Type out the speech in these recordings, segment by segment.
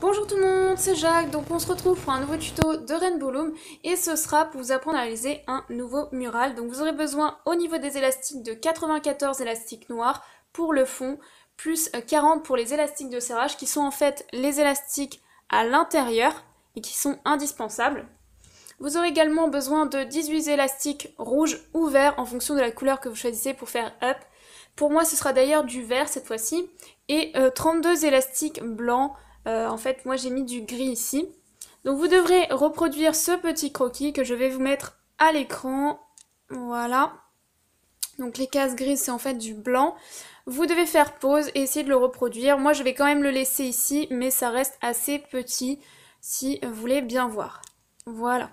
Bonjour tout le monde, c'est Jacques, donc on se retrouve pour un nouveau tuto de Rainbow Loom et ce sera pour vous apprendre à réaliser un nouveau mural. Donc vous aurez besoin au niveau des élastiques de 94 élastiques noirs pour le fond, plus 40 pour les élastiques de serrage qui sont en fait les élastiques à l'intérieur et qui sont indispensables. Vous aurez également besoin de 18 élastiques rouges ou verts en fonction de la couleur que vous choisissez pour faire up. Pour moi ce sera d'ailleurs du vert cette fois-ci et 32 élastiques blancs. En fait, moi j'ai mis du gris ici. Donc vous devrez reproduire ce petit croquis que je vais vous mettre à l'écran. Voilà. Donc les cases grises, c'est en fait du blanc. Vous devez faire pause et essayer de le reproduire. Moi, je vais quand même le laisser ici, mais ça reste assez petit si vous voulez bien voir. Voilà.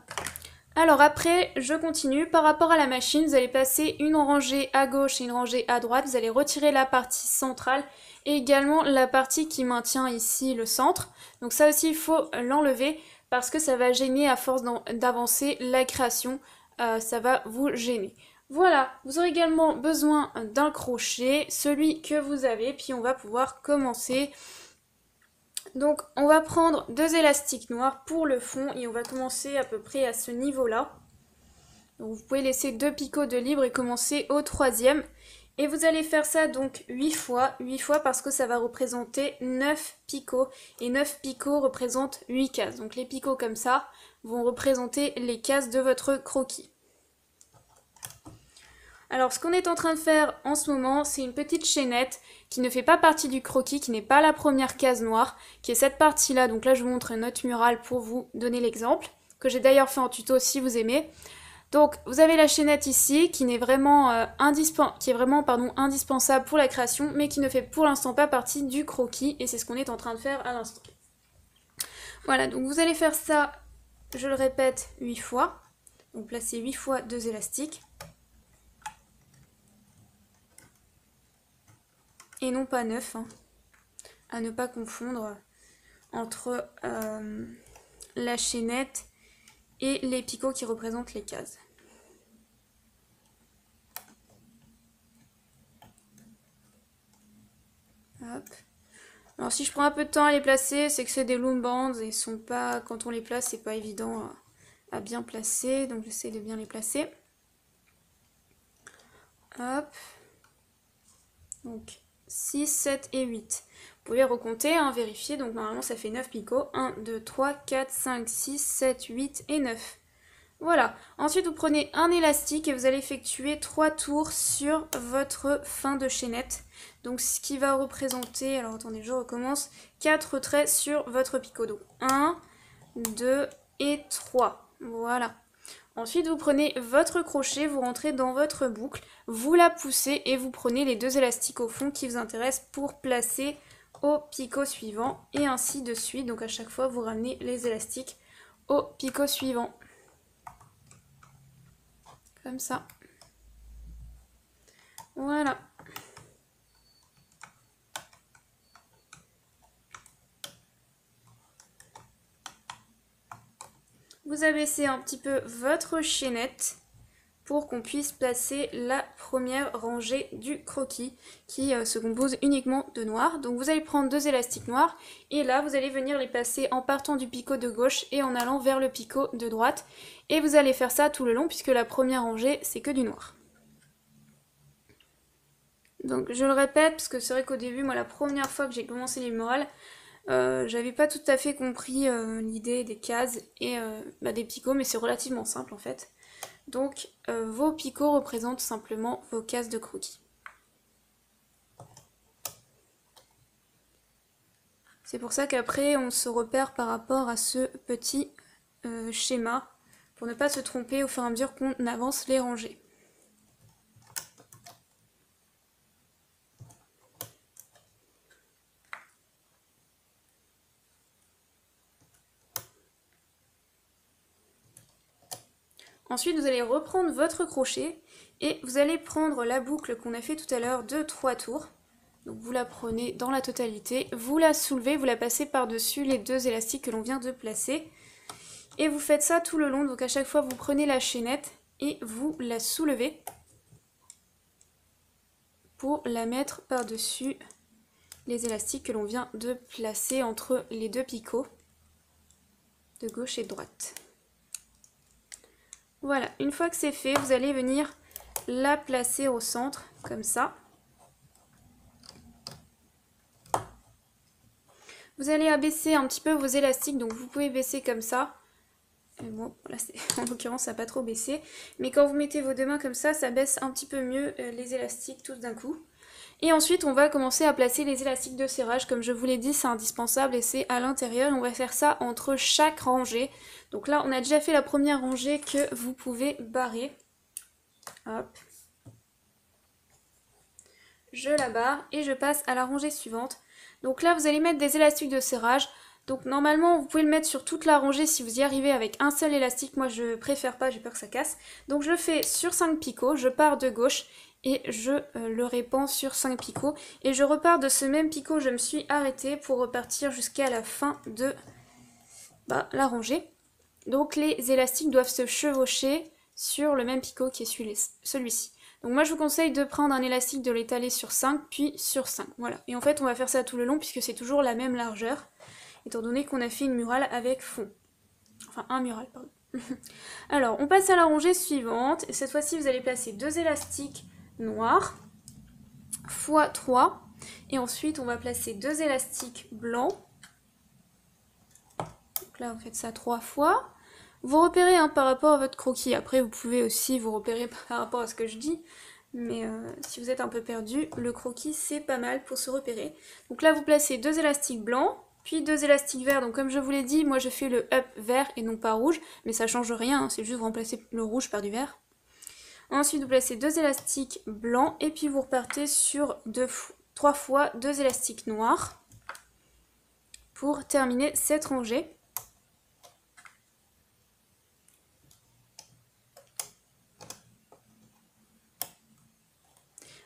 Alors après, je continue. Par rapport à la machine, vous allez passer une rangée à gauche et une rangée à droite. Vous allez retirer la partie centrale et également la partie qui maintient ici le centre. Donc ça aussi, il faut l'enlever parce que ça va gêner à force d'avancer la création. Ça va vous gêner. Voilà, vous aurez également besoin d'un crochet, celui que vous avez, puis on va pouvoir commencer. Donc on va prendre deux élastiques noirs pour le fond et on va commencer à peu près à ce niveau-là. Donc vous pouvez laisser 2 picots de libre et commencer au troisième. Et vous allez faire ça donc 8 fois parce que ça va représenter 9 picots. Et 9 picots représentent 8 cases. Donc les picots comme ça vont représenter les cases de votre croquis. Alors ce qu'on est en train de faire en ce moment, c'est une petite chaînette qui ne fait pas partie du croquis, qui n'est pas la première case noire, qui est cette partie-là. Donc là je vous montre notre mural pour vous donner l'exemple, que j'ai d'ailleurs fait en tuto si vous aimez. Donc vous avez la chaînette ici qui est vraiment, indispensable pour la création, mais qui ne fait pour l'instant pas partie du croquis, et c'est ce qu'on est en train de faire à l'instant. Voilà, donc vous allez faire ça, je le répète, 8 fois. Donc placez 8 fois 2 élastiques. Et non pas 9, hein, à ne pas confondre entre la chaînette et les picots qui représentent les cases. Hop. Alors si je prends un peu de temps à les placer, c'est que c'est des loom bands et sont pas, quand on les place, c'est pas évident à bien placer, donc j'essaie de bien les placer. Hop. Donc 6, 7 et 8. Vous pouvez recompter, hein, vérifier, donc normalement ça fait 9 picots. 1, 2, 3, 4, 5, 6, 7, 8 et 9. Voilà. Ensuite, vous prenez un élastique et vous allez effectuer 3 tours sur votre fin de chaînette. Donc, ce qui va représenter, alors attendez, je recommence, 4 traits sur votre picot. Donc, 1, 2 et 3. Voilà. Ensuite, vous prenez votre crochet, vous rentrez dans votre boucle, vous la poussez et vous prenez les deux élastiques au fond qui vous intéressent pour placer au picot suivant et ainsi de suite. Donc, à chaque fois, vous ramenez les élastiques au picot suivant. Comme ça. Voilà. Vous abaissez un petit peu votre chaînette pour qu'on puisse placer la première rangée du croquis qui se compose uniquement de noir. Donc vous allez prendre deux élastiques noirs et là vous allez venir les passer en partant du picot de gauche et en allant vers le picot de droite. Et vous allez faire ça tout le long puisque la première rangée c'est que du noir. Donc je le répète parce que c'est vrai qu'au début, moi la première fois que j'ai commencé les murales, j'avais pas tout à fait compris l'idée des cases et des picots, mais c'est relativement simple en fait. Donc vos picots représentent simplement vos cases de croquis. C'est pour ça qu'après on se repère par rapport à ce petit schéma pour ne pas se tromper au fur et à mesure qu'on avance les rangées. Ensuite, vous allez reprendre votre crochet et vous allez prendre la boucle qu'on a fait tout à l'heure de 3 tours. Donc vous la prenez dans la totalité, vous la soulevez, vous la passez par-dessus les deux élastiques que l'on vient de placer. Et vous faites ça tout le long, donc à chaque fois vous prenez la chaînette et vous la soulevez pour la mettre par-dessus les élastiques que l'on vient de placer entre les deux picots de gauche et de droite. Voilà, une fois que c'est fait, vous allez venir la placer au centre, comme ça. Vous allez abaisser un petit peu vos élastiques, donc vous pouvez baisser comme ça. Bon, là, en l'occurrence, ça n'a pas trop baissé. Mais quand vous mettez vos deux mains comme ça baisse un petit peu mieux les élastiques tous d'un coup. Et ensuite, on va commencer à placer les élastiques de serrage. Comme je vous l'ai dit, c'est indispensable et c'est à l'intérieur. On va faire ça entre chaque rangée. Donc là, on a déjà fait la première rangée que vous pouvez barrer. Hop. Je la barre et je passe à la rangée suivante. Donc là, vous allez mettre des élastiques de serrage. Donc normalement, vous pouvez le mettre sur toute la rangée si vous y arrivez avec un seul élastique. Moi, je préfère pas, j'ai peur que ça casse. Donc je le fais sur 5 picots, je pars de gauche et je le répands sur 5 picots. Et je repars de ce même picot où je me suis arrêtée pour repartir jusqu'à la fin de la rangée. Donc les élastiques doivent se chevaucher sur le même picot qui est celui-ci. Donc moi je vous conseille de prendre un élastique, de l'étaler sur 5, puis sur 5. Voilà. Et en fait on va faire ça tout le long puisque c'est toujours la même largeur, étant donné qu'on a fait une murale avec fond. Enfin un mural, pardon. Alors on passe à la rangée suivante. Et cette fois-ci vous allez placer 2 élastiques noirs x 3. Et ensuite on va placer 2 élastiques blancs. Donc là vous faites ça 3 fois. Vous repérez par rapport à votre croquis. Après, vous pouvez aussi vous repérer par rapport à ce que je dis. Mais si vous êtes un peu perdu, le croquis, c'est pas mal pour se repérer. Donc là, vous placez 2 élastiques blancs, puis 2 élastiques verts. Donc comme je vous l'ai dit, moi je fais le up vert et non pas rouge. Mais ça change rien, hein, c'est juste remplacer le rouge par du vert. Ensuite, vous placez 2 élastiques blancs et puis vous repartez sur 3 fois 2 élastiques noirs pour terminer cette rangée.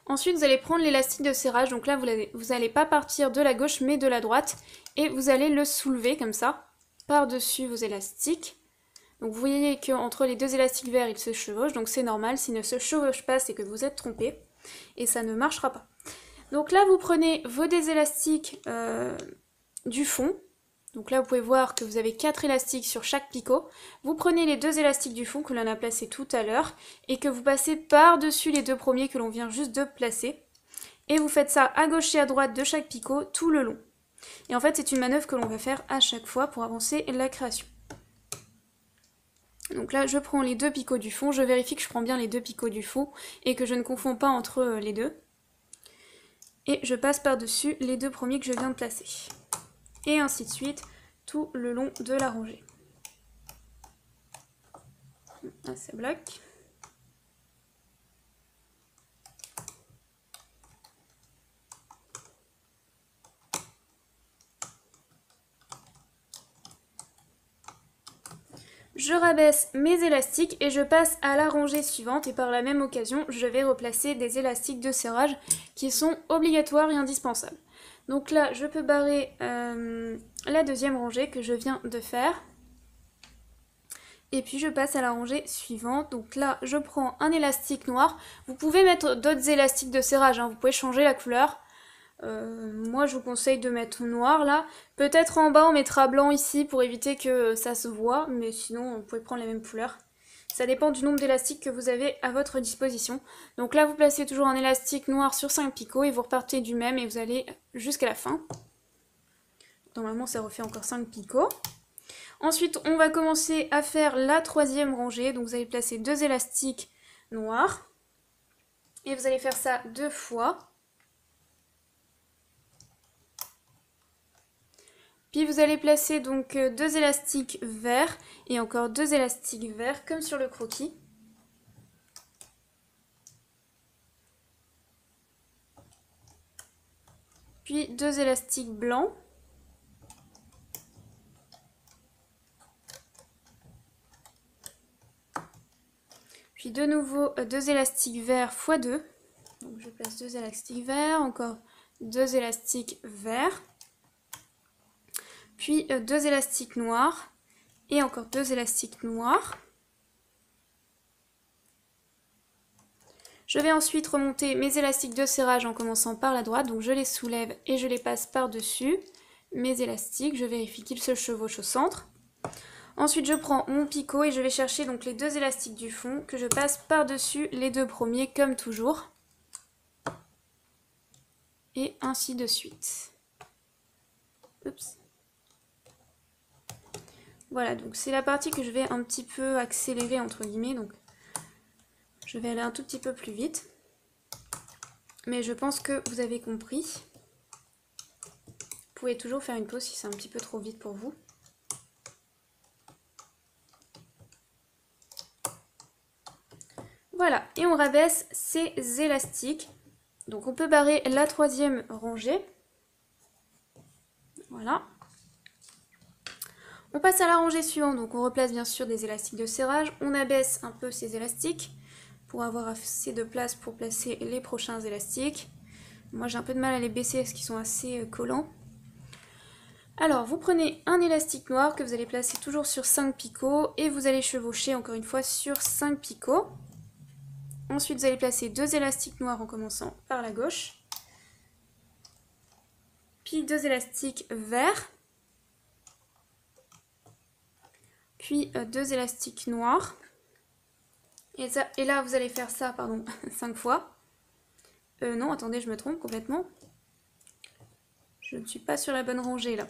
Ensuite, vous allez prendre l'élastique de serrage, donc là, vous n'allez pas partir de la gauche, mais de la droite, et vous allez le soulever comme ça, par-dessus vos élastiques. Donc vous voyez qu'entre les 2 élastiques verts, ils se chevauchent, donc c'est normal. S'ils ne se chevauchent pas, c'est que vous êtes trompé, et ça ne marchera pas. Donc là, vous prenez vos élastiques du fond. Donc là, vous pouvez voir que vous avez 4 élastiques sur chaque picot. Vous prenez les 2 élastiques du fond que l'on a placés tout à l'heure et que vous passez par-dessus les 2 premiers que l'on vient juste de placer. Et vous faites ça à gauche et à droite de chaque picot tout le long. Et en fait, c'est une manœuvre que l'on va faire à chaque fois pour avancer la création. Donc là, je prends les 2 picots du fond. Je vérifie que je prends bien les 2 picots du fond et que je ne confonds pas entre les deux. Et je passe par-dessus les 2 premiers que je viens de placer. Et ainsi de suite tout le long de la rangée. Là, ça bloque. Je rabaisse mes élastiques et je passe à la rangée suivante et par la même occasion, je vais replacer des élastiques de serrage qui sont obligatoires et indispensables. Donc là, je peux barrer la deuxième rangée que je viens de faire. Et puis je passe à la rangée suivante. Donc là, je prends un élastique noir. Vous pouvez mettre d'autres élastiques de serrage, hein. Vous pouvez changer la couleur. Moi, je vous conseille de mettre noir là. Peut-être en bas, on mettra blanc ici pour éviter que ça se voit. Mais sinon, vous pouvez prendre les mêmes couleurs. Ça dépend du nombre d'élastiques que vous avez à votre disposition. Donc là, vous placez toujours un élastique noir sur 5 picots et vous repartez du même et vous allez jusqu'à la fin. Normalement, ça refait encore 5 picots. Ensuite, on va commencer à faire la troisième rangée. Donc vous allez placer 2 élastiques noirs. Et vous allez faire ça 2 fois. Puis vous allez placer donc 2 élastiques verts et encore 2 élastiques verts comme sur le croquis. Puis 2 élastiques blancs. Puis de nouveau 2 élastiques verts x 2. Donc je place 2 élastiques verts, encore 2 élastiques verts. Puis 2 élastiques noirs et encore 2 élastiques noirs. Je vais ensuite remonter mes élastiques de serrage en commençant par la droite, donc je les soulève et je les passe par-dessus mes élastiques, je vérifie qu'ils se chevauchent au centre. Ensuite je prends mon picot et je vais chercher donc les deux élastiques du fond que je passe par-dessus les deux premiers comme toujours. Et ainsi de suite. Oups. Voilà, donc c'est la partie que je vais un petit peu accélérer entre guillemets, donc je vais aller un tout petit peu plus vite. Mais je pense que vous avez compris. Vous pouvez toujours faire une pause si c'est un petit peu trop vite pour vous. Voilà, et on rabaisse ces élastiques. Donc on peut barrer la troisième rangée. Voilà. On passe à la rangée suivante, donc on replace bien sûr des élastiques de serrage. On abaisse un peu ces élastiques pour avoir assez de place pour placer les prochains élastiques. Moi j'ai un peu de mal à les baisser parce qu'ils sont assez collants. Alors vous prenez un élastique noir que vous allez placer toujours sur 5 picots et vous allez chevaucher encore une fois sur 5 picots. Ensuite vous allez placer deux élastiques noirs en commençant par la gauche. Puis deux élastiques verts. Puis deux élastiques noirs. Et là vous allez faire ça, pardon, 5 fois. Non, attendez, je me trompe complètement. Je ne suis pas sur la bonne rangée là.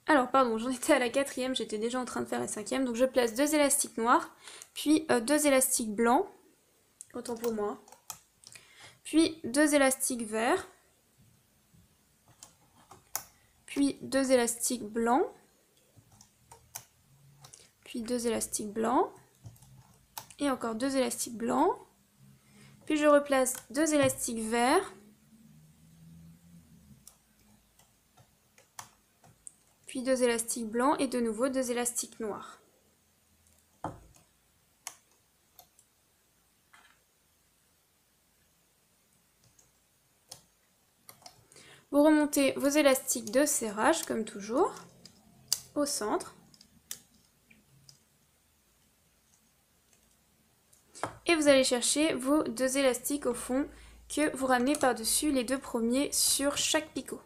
Alors, pardon, j'en étais à la quatrième, j'étais déjà en train de faire la cinquième. Donc je place deux élastiques noirs, puis deux élastiques blancs. Autant pour moi. Puis deux élastiques verts. Puis deux élastiques blancs. Puis deux élastiques blancs. Et encore deux élastiques blancs. Puis je replace deux élastiques verts. Puis deux élastiques blancs et de nouveau deux élastiques noirs. Vous remontez vos élastiques de serrage comme toujours au centre. Et vous allez chercher vos deux élastiques au fond que vous ramenez par-dessus les deux premiers sur chaque picot.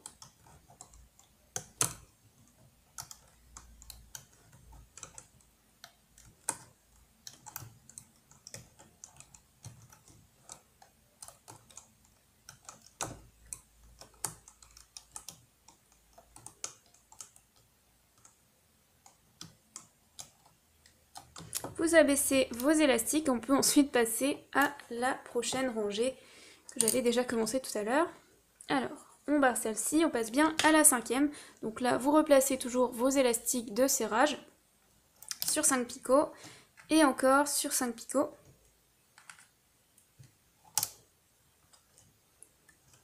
Vous abaissez vos élastiques, on peut ensuite passer à la prochaine rangée que j'avais déjà commencé tout à l'heure. Alors, on barre celle-ci, on passe bien à la cinquième. Donc là, vous replacez toujours vos élastiques de serrage sur 5 picots et encore sur 5 picots.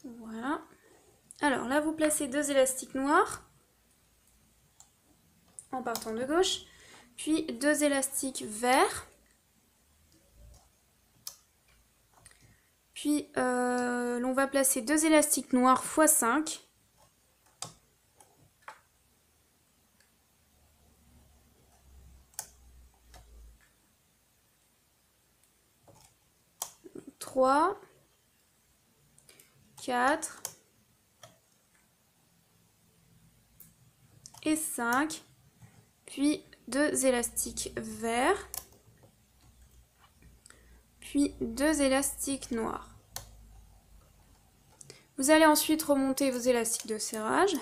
Voilà. Alors là, vous placez deux élastiques noirs en partant de gauche. Puis deux élastiques verts. Puis l'on va placer deux élastiques noirs x 5. Trois, 4 et 5. Puis deux élastiques verts. Puis deux élastiques noirs. Vous allez ensuite remonter vos élastiques de serrage.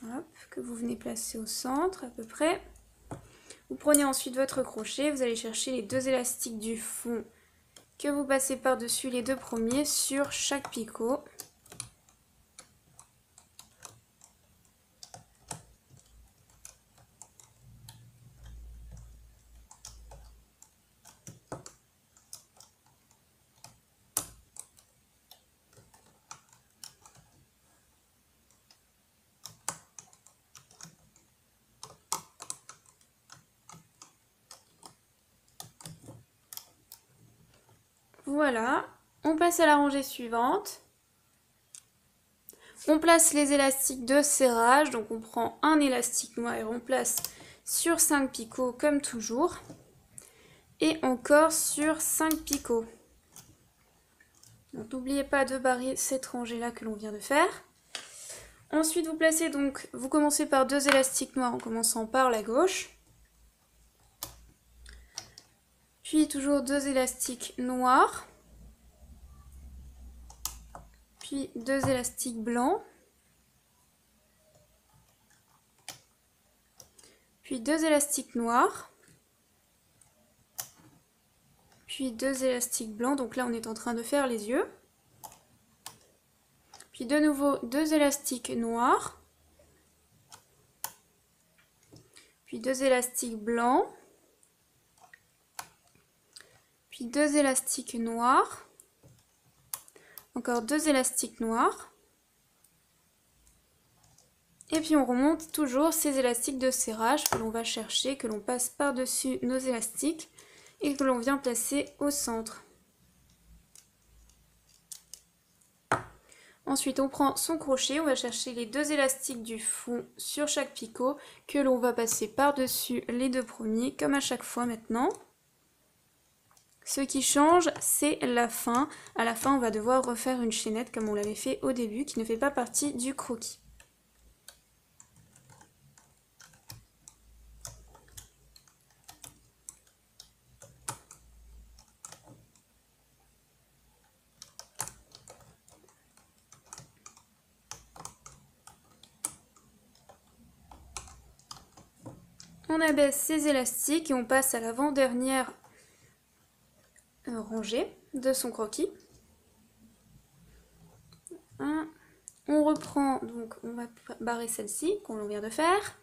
Hop, que vous venez placer au centre à peu près. Vous prenez ensuite votre crochet, vous allez chercher les deux élastiques du fond que vous passez par-dessus les deux premiers sur chaque picot. Voilà, on passe à la rangée suivante. On place les élastiques de serrage, donc on prend un élastique noir et on place sur 5 picots comme toujours. Et encore sur 5 picots. Donc n'oubliez pas de barrer cette rangée là que l'on vient de faire. Ensuite vous placez donc, vous commencez par 2 élastiques noirs en commençant par la gauche. Puis toujours 2 élastiques noirs. Puis 2 élastiques blancs. Puis 2 élastiques noirs. Puis 2 élastiques blancs, donc là on est en train de faire les yeux. Puis de nouveau 2 élastiques noirs. Puis 2 élastiques blancs. Puis 2 élastiques noirs. Encore 2 élastiques noirs. Et puis on remonte toujours ces élastiques de serrage que l'on va chercher, que l'on passe par-dessus nos élastiques et que l'on vient placer au centre. Ensuite on prend son crochet, on va chercher les 2 élastiques du fond sur chaque picot que l'on va passer par-dessus les 2 premiers comme à chaque fois maintenant. Ce qui change, c'est la fin. À la fin, on va devoir refaire une chaînette comme on l'avait fait au début, qui ne fait pas partie du croquis. On abaisse ces élastiques et on passe à l'avant-dernière rangée de son croquis. On reprend, donc on va barrer celle-ci qu'on vient de faire.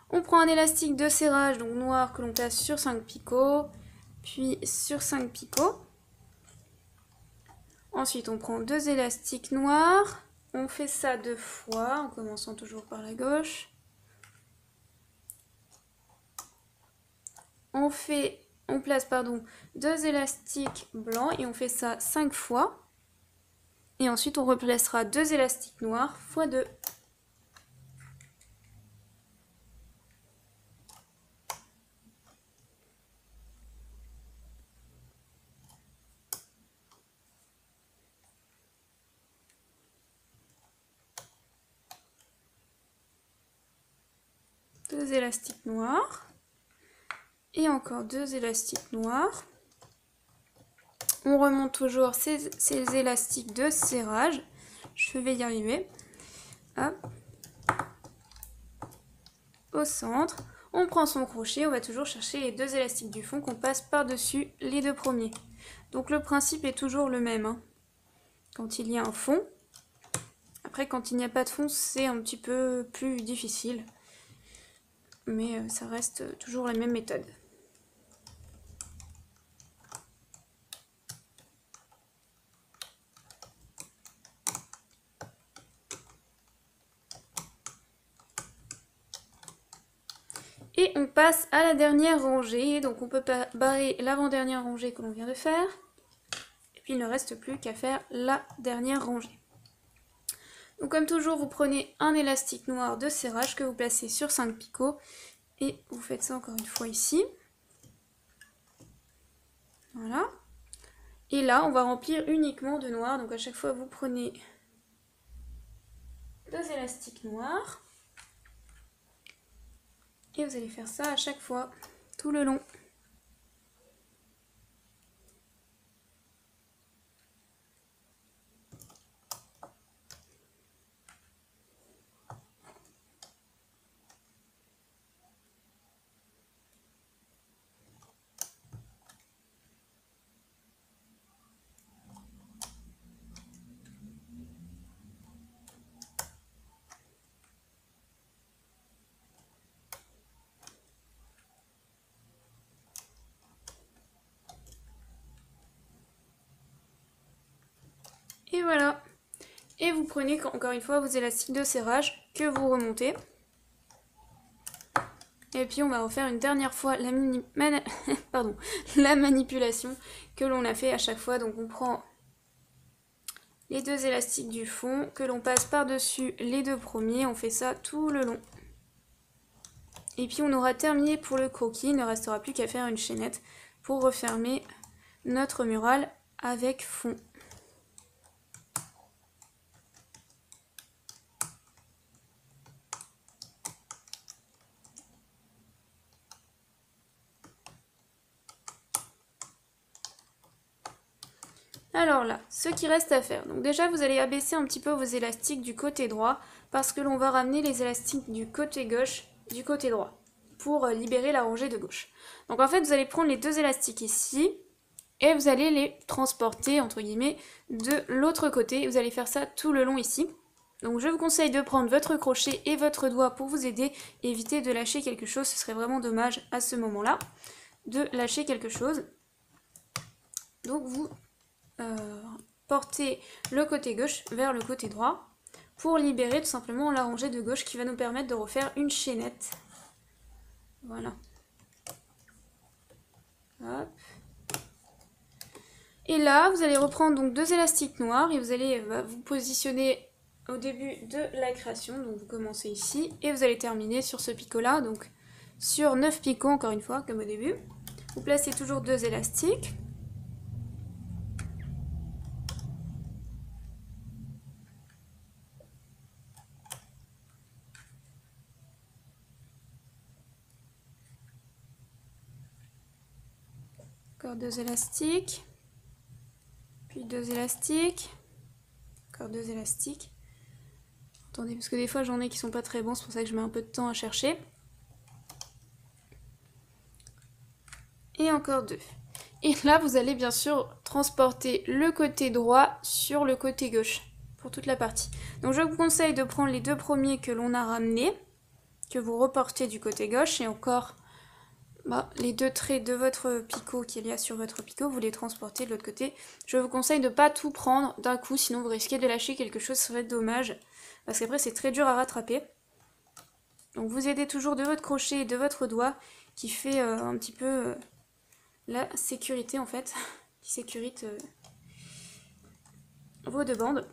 On prend un élastique de serrage, donc noir, que l'on place sur 5 picots, puis sur 5 picots. Ensuite on prend 2 élastiques noirs, on fait ça 2 fois, en commençant toujours par la gauche. On place 2 élastiques blancs et on fait ça 5 fois. Et ensuite on replacera 2 élastiques noirs x 2. Deux élastiques noirs. Et encore 2 élastiques noirs. On remonte toujours ces élastiques de serrage. Je vais y arriver. Hop. Au centre. On prend son crochet. On va toujours chercher les 2 élastiques du fond qu'on passe par-dessus les 2 premiers. Donc le principe est toujours le même. Hein. Quand il y a un fond. Après quand il n'y a pas de fond, c'est un petit peu plus difficile. Mais ça reste toujours la même méthode. Et on passe à la dernière rangée, donc on peut barrer l'avant-dernière rangée que l'on vient de faire. Et puis il ne reste plus qu'à faire la dernière rangée. Donc comme toujours, vous prenez un élastique noir de serrage que vous placez sur 5 picots. Et vous faites ça encore une fois ici. Voilà. Et là, on va remplir uniquement de noir. Donc à chaque fois, vous prenez 2 élastiques noirs. Et vous allez faire ça à chaque fois, tout le long. Et voilà. Et vous prenez encore une fois vos élastiques de serrage que vous remontez. Et puis on va refaire une dernière fois la manipulation que l'on a fait à chaque fois. Donc on prend les 2 élastiques du fond que l'on passe par-dessus les 2 premiers. On fait ça tout le long. Et puis on aura terminé pour le croquis, il ne restera plus qu'à faire une chaînette pour refermer notre mural avec fond. Alors là, ce qui reste à faire. Donc déjà, vous allez abaisser un petit peu vos élastiques du côté droit parce que l'on va ramener les élastiques du côté gauche du côté droit pour libérer la rangée de gauche. Donc en fait, vous allez prendre les deux élastiques ici et vous allez les transporter, entre guillemets, de l'autre côté. Vous allez faire ça tout le long ici. Donc je vous conseille de prendre votre crochet et votre doigt pour vous aider. Évitez de lâcher quelque chose, ce serait vraiment dommage à ce moment-là de lâcher quelque chose. Donc vous porter le côté gauche vers le côté droit pour libérer tout simplement la rangée de gauche qui va nous permettre de refaire une chaînette. Voilà. Hop. Et là, vous allez reprendre donc deux élastiques noirs et vous allez vous positionner au début de la création. Donc vous commencez ici et vous allez terminer sur ce picot là, donc sur 9 picots encore une fois comme au début. Vous placez toujours deux élastiques. Encore deux élastiques, puis deux élastiques, encore deux élastiques. Attendez, parce que des fois j'en ai qui sont pas très bons, c'est pour ça que je mets un peu de temps à chercher. Et encore deux. Et là, vous allez bien sûr transporter le côté droit sur le côté gauche, pour toute la partie. Donc je vous conseille de prendre les deux premiers que l'on a ramenés, que vous reportez du côté gauche, et encore... les deux traits de votre picot qu'il y a sur votre picot, vous les transportez de l'autre côté. Je vous conseille de ne pas tout prendre d'un coup, sinon vous risquez de lâcher quelque chose, ça serait dommage. Parce qu'après c'est très dur à rattraper. Donc vous aidez toujours de votre crochet et de votre doigt qui fait un petit peu la sécurité en fait. Qui sécurite vos deux bandes.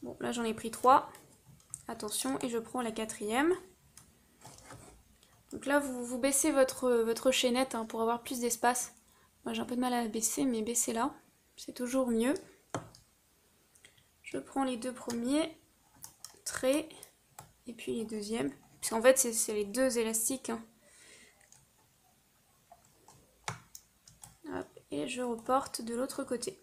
Bon, là j'en ai pris 3. Attention, et je prends la quatrième. Donc là, vous baissez votre chaînette pour avoir plus d'espace. Moi j'ai un peu de mal à la baisser, mais baissez-la. C'est toujours mieux. Je prends les deux premiers traits, et puis les deuxièmes. Puisqu'en fait, c'est les deux élastiques. Hop, et je reporte de l'autre côté.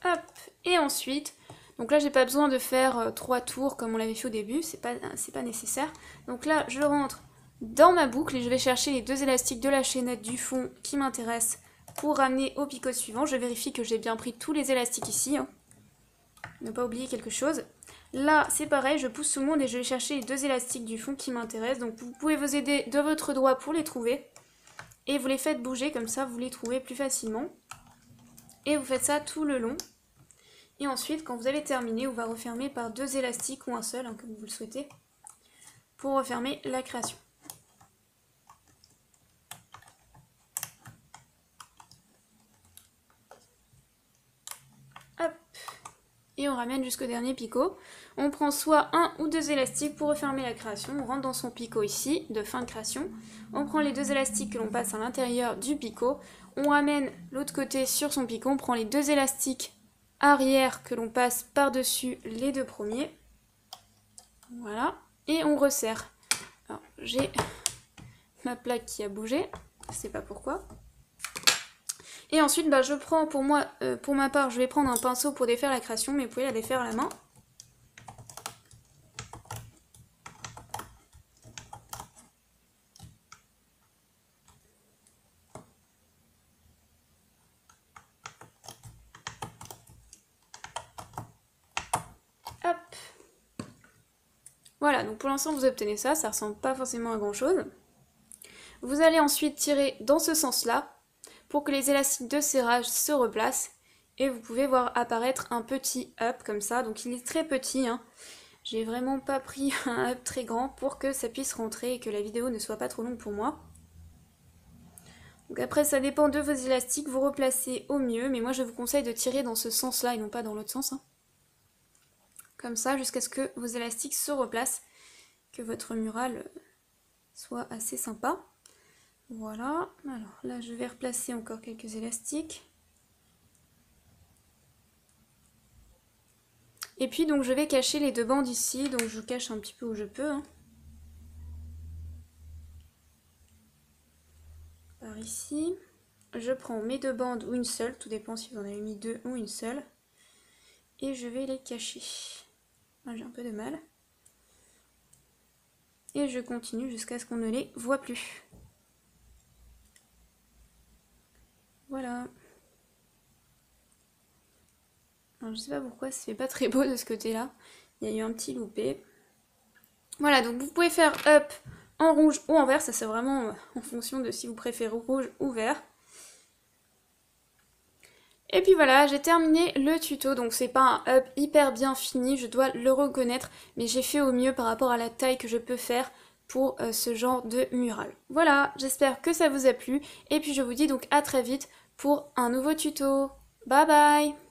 Hop, et ensuite, donc là j'ai pas besoin de faire 3 tours comme on l'avait fait au début, c'est pas nécessaire. Donc là je rentre dans ma boucle et je vais chercher les deux élastiques de la chaînette du fond qui m'intéressent pour ramener au picot suivant. Je vérifie que j'ai bien pris tous les élastiques ici, ne pas oublier quelque chose. Là c'est pareil, je pousse tout le monde et je vais chercher les deux élastiques du fond qui m'intéressent. Donc vous pouvez vous aider de votre doigt pour les trouver et vous les faites bouger comme ça, vous les trouvez plus facilement. Et vous faites ça tout le long. Et ensuite, quand vous allez terminer, on va refermer par deux élastiques ou un seul, comme vous le souhaitez, pour refermer la création. Hop. Et on ramène jusqu'au dernier picot. On prend soit un ou deux élastiques pour refermer la création. On rentre dans son picot ici, de fin de création. On prend les deux élastiques que l'on passe à l'intérieur du picot. On ramène l'autre côté sur son picot. On prend les deux élastiques arrière que l'on passe par-dessus les deux premiers. Voilà. Et on resserre. Alors, j'ai ma plaque qui a bougé. Je sais pas pourquoi. Et ensuite, je prends pour ma part, je vais prendre un pinceau pour défaire la création, mais vous pouvez la défaire à la main. Hop. Voilà, donc pour l'instant vous obtenez ça, ça ressemble pas forcément à grand chose. Vous allez ensuite tirer dans ce sens-là pour que les élastiques de serrage se replacent Et vous pouvez voir apparaître un petit up comme ça, donc il est très petit, hein. J'ai vraiment pas pris un up très grand pour que ça puisse rentrer et que la vidéo ne soit pas trop longue pour moi. Donc après ça dépend de vos élastiques, vous replacez au mieux, mais moi je vous conseille de tirer dans ce sens-là et non pas dans l'autre sens, hein. Comme ça jusqu'à ce que vos élastiques se replacent, que votre mural soit assez sympa. Voilà, alors là je vais replacer encore quelques élastiques. Et puis donc je vais cacher les deux bandes ici, donc je cache un petit peu où je peux, hein. Par ici, je prends mes deux bandes ou une seule, tout dépend si vous en avez mis deux ou une seule, et je vais les cacher. J'ai un peu de mal. Et je continue jusqu'à ce qu'on ne les voit plus. Voilà. Alors, je sais pas pourquoi ça fait pas très beau de ce côté-là. Il y a eu un petit loupé. Voilà, donc vous pouvez faire up en rouge ou en vert, ça c'est vraiment en fonction de si vous préférez rouge ou vert. Et puis voilà, j'ai terminé le tuto, donc c'est pas un up hyper bien fini, je dois le reconnaître, mais j'ai fait au mieux par rapport à la taille que je peux faire pour ce genre de mural. Voilà, j'espère que ça vous a plu, et puis je vous dis donc à très vite pour un nouveau tuto. Bye bye!